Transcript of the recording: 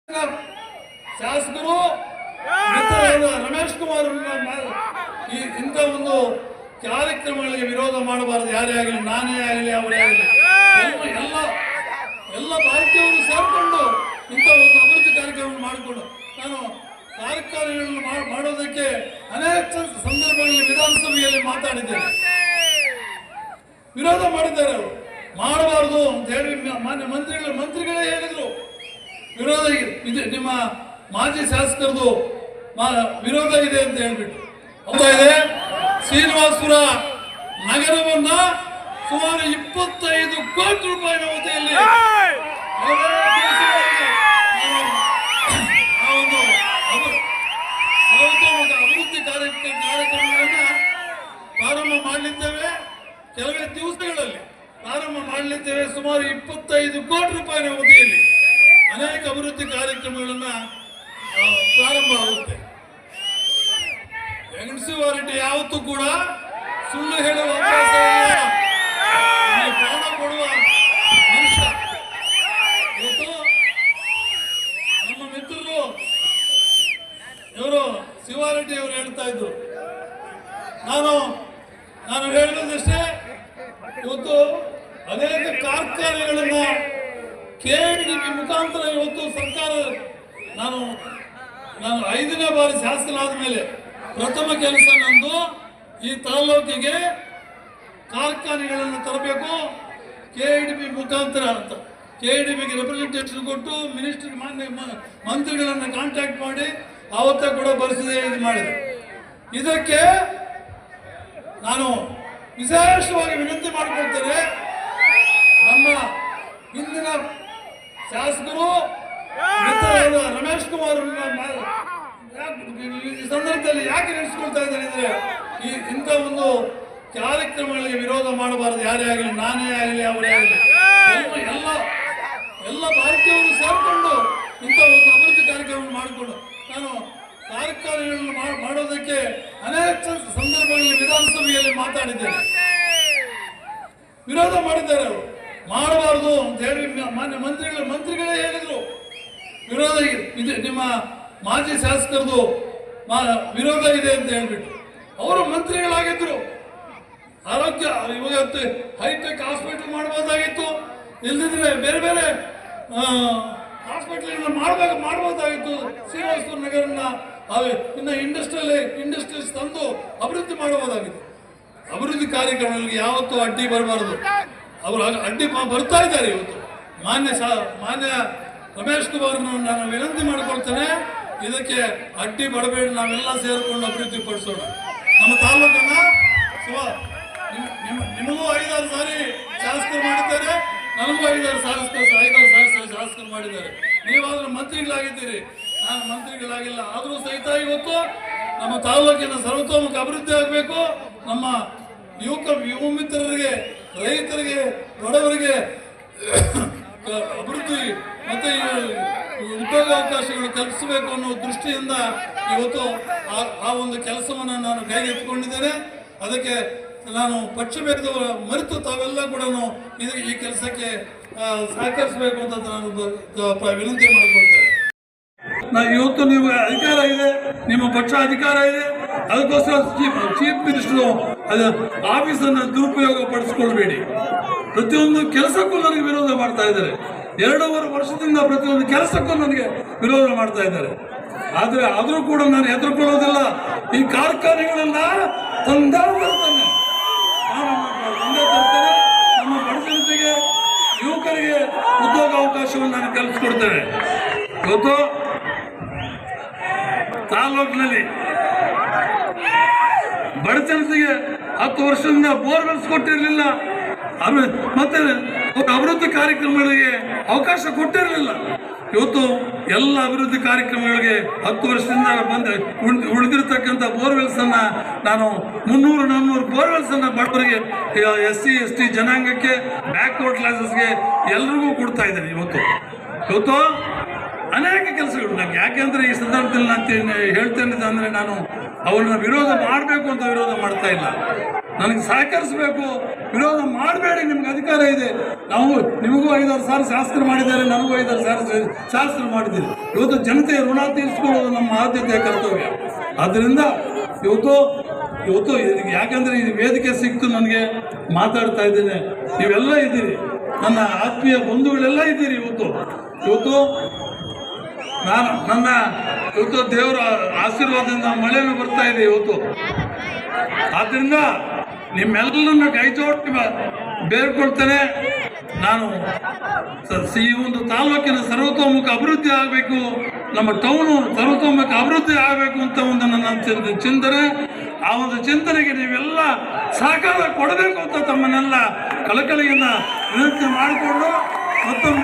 ಶಾಸಕರು ರಮೇಶ್ ಕುಮಾರ್ ಇಂಥ ಒಂದು ಕಾರ್ಯಕ್ರಮಗಳಿಗೆ ವಿರೋಧ ಮಾಡಬಾರದು. ಯಾರೇ ಆಗಲಿ, ನಾನೇ ಆಗಲಿ, ಅವರೇ ಆಗಲಿ, ಎಲ್ಲ ಭಾರತೀಯರು ಸೇರಿಕೊಂಡು ಇಂಥ ಒಂದು ಅಭಿವೃದ್ಧಿ ಕಾರ್ಯಕ್ರಮವನ್ನು ಮಾಡಿಕೊಂಡು ನಾನು ಕಾರ್ಯಕ್ರಮಗಳನ್ನು ಮಾಡೋದಕ್ಕೆ ಅನೇಕ ಸಂದರ್ಭಗಳಲ್ಲಿ ವಿಧಾನಸಭೆಯಲ್ಲಿ ಮಾತಾಡಿದ್ದೇನೆ. ವಿರೋಧ ಮಾಡಿದ್ದಾರೆ. ಅವರು ಮಾಡಬಾರದು ಅಂತ ಹೇಳಿ ಮಾನ್ಯ ಮಂತ್ರಿಗಳೇ ಹೇಳಿದ್ರು. ವಿರೋಧ ಇದೆ, ನಿಮ್ಮ ಮಾಜಿ ಶಾಸಕರದು ವಿರೋಧ ಇದೆ ಅಂತ ಹೇಳ್ಬಿಟ್ಟು ಇದೆ. ಶ್ರೀನಿವಾಸಪುರ ನಗರವನ್ನ ಸುಮಾರು 25 ಕೋಟಿ ರೂಪಾಯಿನ ಅವಧಿಯಲ್ಲಿ ಅಭಿವೃದ್ಧಿ ಕಾರ್ಯಕ್ರಮಗಳನ್ನ ಪ್ರಾರಂಭ ಮಾಡಲಿದ್ದೇವೆ. ಕೆಲವೇ ದಿವಸಗಳಲ್ಲಿ ಪ್ರಾರಂಭ ಮಾಡಲಿದ್ದೇವೆ. ಸುಮಾರು 25 ಕೋಟಿ ರೂಪಾಯಿನ ಅವಧಿಯಲ್ಲಿ ಅನೇಕ ಅಭಿವೃದ್ಧಿ ಕಾರ್ಯಕ್ರಮಗಳನ್ನ ಪ್ರಾರಂಭ ಆಗುತ್ತೆ. ವೆಂಕಟೇಶ್ವರ ಯಾವತ್ತೂ ಕೂಡ ಸುಳ್ಳು ಹೇಳುವ ಅಭ್ಯಾಸ ಇಲ್ಲ. ಪ್ರಾಣ ಕೊಡುವ ಮನುಷ್ಯ. ಇವತ್ತು ನಮ್ಮ ಮಿತ್ರರು ಇವರು ಶಿವಾರೆಡ್ಡಿ ಅವರು ಹೇಳ್ತಾ ಇದ್ರು, ನಾನು ಹೇಳೋದಷ್ಟೇ. ಇವತ್ತು ಅನೇಕ ಕಾರ್ಖಾನೆಗಳನ್ನ ಕೆಡಿಪಿ ಮುಖಾಂತರ ಇವತ್ತು ಸರ್ಕಾರ ನಾನು 5ನೇ ಬಾರಿ ಶಾಸಕನಾದ ಮೇಲೆ ಪ್ರಥಮ ಕೆಲಸ ನಂದು ಈ ತಾಲೂಕಿಗೆ ಕಾರ್ಖಾನೆಗಳನ್ನು ತರಬೇಕು ಕೆಡಿಪಿ ಮುಖಾಂತರ ಅಂತ. ಕೆಡಿಪಿಗೆ ರೆಪ್ರೆಸೆಂಟೇಷನ್ ಕೊಟ್ಟು ಮಿನಿಸ್ಟರ್ ಮಂತ್ರಿಗಳನ್ನು ಕಾಂಟ್ಯಾಕ್ಟ್ ಮಾಡಿ ಅವತ್ತೇ ಕೂಡ ಬರೆಸಿದೆ, ಇದು ಮಾಡಿದೆ. ಇದಕ್ಕೆ ನಾನು ವಿಶೇಷವಾಗಿ ವಿನಂತಿ ಮಾಡಿಕೊಳ್ತೇನೆ. ನಮ್ಮ ಹಿಂದಿನ ಶಾಸಕರು ರಮೇಶ್ ಕುಮಾರ್ ಈ ಸಂದರ್ಭದಲ್ಲಿ ಯಾಕೆ ನಡೆಸ್ಕೊಳ್ತಾ ಇದ್ದಾರೆ ಅಂದ್ರೆ ಇಂಥ ಒಂದು ಕಾರ್ಯಕ್ರಮಗಳಿಗೆ ವಿರೋಧ ಮಾಡಬಾರದು. ಯಾರೇ ಆಗಲಿ, ನಾನೇ ಆಗಲಿ, ಅವರೇ ಆಗಲಿ, ಎಲ್ಲ ಭಾರತೀಯರು ಸೇರಿಕೊಂಡು ಇಂಥ ಒಂದು ಅಭಿವೃದ್ಧಿ ಕಾರ್ಯಕ್ರಮವನ್ನು ಮಾಡಿಕೊಂಡು ನಾನು ಕಾರ್ಯಕ್ರಮಗಳನ್ನು ಮಾಡೋದಕ್ಕೆ ಅನೇಕ ಸಂದರ್ಭಗಳಲ್ಲಿ ವಿಧಾನಸಭೆಯಲ್ಲಿ ಮಾತಾಡಿದ್ದೇನೆ. ವಿರೋಧ ಮಾಡಿದ್ದಾರೆ. ಅವರು ಮಾಡಬಾರದು ಅಂತ ಹೇಳಿ ಮಾನ್ಯ ಮಂತ್ರಿಗಳೇ ಹೇಳಿದ್ರು. ವಿರೋಧ ಇದೆ, ನಿಮ್ಮ ಮಾಜಿ ಶಾಸಕರದು ವಿರೋಧ ಇದೆ ಅಂತ ಹೇಳ್ಬಿಟ್ಟು ಅವರು ಮಂತ್ರಿಗಳಾಗಿದ್ರು. ಆರೋಗ್ಯ ಇವಾಗ ಹೈಟೆಕ್ ಹಾಸ್ಪಿಟಲ್ ಮಾಡಬಹುದಾಗಿತ್ತು, ಇಲ್ಲದಿದ್ರೆ ಬೇರೆ ಬೇರೆ ಹಾಸ್ಪಿಟಲ್ ಮಾಡಬಹುದಾಗಿತ್ತು. ಶ್ರೀನಿವಾಸಪುರ ನಗರನ್ನ ಇನ್ನು ಇಂಡಸ್ಟ್ರೀಸ್ ತಂದು ಅಭಿವೃದ್ಧಿ ಮಾಡಬಹುದಾಗಿತ್ತು. ಅಭಿವೃದ್ಧಿ ಕಾರ್ಯಕ್ರಮಗಳಿಗೆ ಯಾವತ್ತೂ ಅಡ್ಡಿ ಬರಬಾರದು. ಅವರು ಅಡ್ಡಿ ಬರ್ತಾ ಇದ್ದಾರೆ. ಇವತ್ತು ಮಾನ್ಯ ರಮೇಶ್ ಕುಮಾರ್ ನಾನು ವಿನಂತಿ ಮಾಡಿಕೊಳ್ತೇನೆ, ಇದಕ್ಕೆ ಅಡ್ಡಿ ಬರಬೇಡಿ. ನಾವೆಲ್ಲ ಸೇರಿಕೊಂಡು ಅಭಿವೃದ್ಧಿ ಪಡಿಸೋಣ ನಮ್ಮ ತಾಲೂಕನ್ನ. ನಿಮಗೂ 5-6 ಸಾರಿ ಶಾಸಕರು ಮಾಡಿದ್ದಾರೆ, ನನಗೂ 5-6 ಶಾಸಕರು ಮಾಡಿದ್ದಾರೆ. ನೀವಾದ್ರೂ ಮಂತ್ರಿಗಳಾಗಿದ್ದೀರಿ, ನಾನು ಮಂತ್ರಿಗಳಾಗಿಲ್ಲ. ಆದರೂ ಸಹಿತ ಇವತ್ತು ನಮ್ಮ ತಾಲೂಕಿನ ಸರ್ವತೋಮುಖ ಅಭಿವೃದ್ಧಿ ಆಗಬೇಕು. ನಮ್ಮ ಯುವ ಮಿತ್ರರಿಗೆ, ರೈತರಿಗೆ, ಬಡವರಿಗೆ ಅಭಿವೃದ್ಧಿ ಮತ್ತೆ ಉದ್ಯೋಗಾವಕಾಶಗಳು ಕಲ್ಪಿಸಬೇಕು ಅನ್ನೋ ದೃಷ್ಟಿಯಿಂದ ಇವತ್ತು ಆ ಒಂದು ಕೆಲಸವನ್ನು ನಾನು ಕೈಗೆತ್ತಿಕೊಂಡಿದ್ದೇನೆ. ಅದಕ್ಕೆ ನಾನು ಪಕ್ಷಭೇದ ಮರೆತು ತಾವೆಲ್ಲ ಕೂಡ ಈ ಕೆಲಸಕ್ಕೆ ಸಹಕರಿಸಬೇಕು ಅಂತ ನಾನು ವಿನಂತಿ ಮಾಡಿಕೊಳ್ತೇನೆ. ಇವತ್ತು ನೀವು ಅಧಿಕಾರ ಇದೆ, ನಿಮ್ಮ ಪಕ್ಷ ಅಧಿಕಾರ ಇದೆ, ಅದಕ್ಕೋಸ್ಕರ ಚೀಫ್ ಮಿನಿಸ್ಟರ್ ಆಫೀಸನ್ನು ದುರುಪಯೋಗ ಪಡಿಸ್ಕೊಳ್ಬೇಡಿ. ಪ್ರತಿಯೊಂದು ಕೆಲಸಕ್ಕೂ ನನಗೆ ವಿರೋಧ ಮಾಡ್ತಾ ಇದ್ದಾರೆ. 2.5 ವರ್ಷದಿಂದ ಪ್ರತಿಯೊಂದು ಕೆಲಸಕ್ಕೂ ನನಗೆ ವಿರೋಧ ಮಾಡ್ತಾ ಇದ್ದಾರೆ. ಆದರೂ ಕೂಡ ನಾನು ಹೆದರ್ಕೊಳ್ಳೋದಿಲ್ಲ. ಈ ಕಾರ್ಖಾನೆಗಳನ್ನ ತಂದೇ ತರ್ತೇನೆ. ನಮ್ಮ ಬಡ ಜನತೆಗೆ, ಯುವಕರಿಗೆ ಉದ್ಯೋಗಾವಕಾಶವನ್ನು ನಾನು ಕಲ್ಪಿಸ್ಕೊಡ್ತೇನೆ. ಇವತ್ತು ತಾಲೂಕಿನಲ್ಲಿ ಬಡ ಜನತೆಗೆ 10 ವರ್ಷದಿಂದ ಬೋರ್ವೆಲ್ಸ್ ಕೊಟ್ಟಿರಲಿಲ್ಲ, ಮತ್ತೆ ಅಭಿವೃದ್ಧಿ ಕಾರ್ಯಕ್ರಮಗಳಿಗೆ ಅವಕಾಶ ಕೊಟ್ಟಿರಲಿಲ್ಲ. ಇವತ್ತು ಎಲ್ಲ ಅಭಿವೃದ್ಧಿ ಕಾರ್ಯಕ್ರಮಗಳಿಗೆ 10 ವರ್ಷದಿಂದ ಉಳಿದಿರ್ತಕ್ಕಂಥ ಬೋರ್ವೆಲ್ಸ್ ಅನ್ನ ನಾನು 300-400 ಬೋರ್ವೆಲ್ಸ್ ಅನ್ನ ಬಡವರಿಗೆ, SC ST ಜನಾಂಗಕ್ಕೆ, ಬ್ಯಾಕ್ವರ್ಡ್ ಕ್ಲಾಸಸ್ಗೆ ಎಲ್ರಿಗೂ ಕೊಡ್ತಾ ಇದ್ದೇನೆ. ಇವತ್ತು ಅನೇಕ ಕೆಲಸಗಳು ನಂಗೆ ಯಾಕೆಂದ್ರೆ ಈ ಸಂದರ್ಭದಲ್ಲಿ ನಾನು ಹೇಳ್ತೇನೆ ಅಂದರೆ ನಾನು ಅವ್ರನ್ನ ವಿರೋಧ ಮಾಡಬೇಕು ಅಂತ ವಿರೋಧ ಮಾಡ್ತಾ ಇಲ್ಲ, ನನಗೆ ಸಹಕರಿಸಬೇಕು. ವಿರೋಧ ಮಾಡಬೇಡಿ, ನಿಮ್ಗೆ ಅಧಿಕಾರ ಇದೆ. ನಾವು ನಿಮಗೂ 5-6 ಸಾರಿ ಶಾಸ್ತ್ರ ಮಾಡಿದ್ದಾರೆ, ನನಗೂ 5-6 ಸಾರಿ ಶಾಸ್ತ್ರ ಮಾಡಿದ್ದೀರಿ. ಇವತ್ತು ಜನತೆಯ ಋಣ ತೀರಿಸಿಕೊಳ್ಳೋದು ನಮ್ಮ ಆದ್ಯತೆಯ ಕರ್ತವ್ಯ. ಆದ್ದರಿಂದ ಇವತ್ತು ಯಾಕಂದರೆ ಈ ವೇದಿಕೆ ಸಿಕ್ತು, ನನಗೆ ಮಾತಾಡ್ತಾ ಇದ್ದೇನೆ. ನೀವೆಲ್ಲ ಇದ್ದೀರಿ, ನನ್ನ ಆತ್ಮೀಯ ಬಂಧುಗಳೆಲ್ಲ ಇದ್ದೀರಿ. ಇವತ್ತು ಇವತ್ತು ದೇವರ ಆಶೀರ್ವಾದದಿಂದ ಮಳೆನೂ ಬರ್ತಾ ಇದೆ ಇವತ್ತು. ಆದ್ದರಿಂದ ನಿಮ್ಮೆಲ್ಲರನ್ನ ಕೈ ಜೋಡಿಸಿ ಬೇರ್ಕೊಳ್ತೇನೆ. ನಾನು ಈ ಒಂದು ತಾಲೂಕಿನ ಸರ್ವತೋಮುಖ ಅಭಿವೃದ್ಧಿ ಆಗಬೇಕು, ನಮ್ಮ ಟೌನು ಸರ್ವತೋಮುಖ ಅಭಿವೃದ್ಧಿ ಆಗಬೇಕು ಅಂತ ಒಂದು ನನ್ನ ಚಿಂತನೆ. ಆ ಒಂದು ಚಿಂತನೆಗೆ ನೀವೆಲ್ಲ ಸಹಕಾರ ಕೊಡಬೇಕು ಅಂತ ತಮ್ಮನ್ನೆಲ್ಲ ಕಳಕಳಿಯಿಂದ ವಿನಂತಿ ಮಾಡಿಕೊಂಡು ಮತ್ತೊಮ್ಮೆ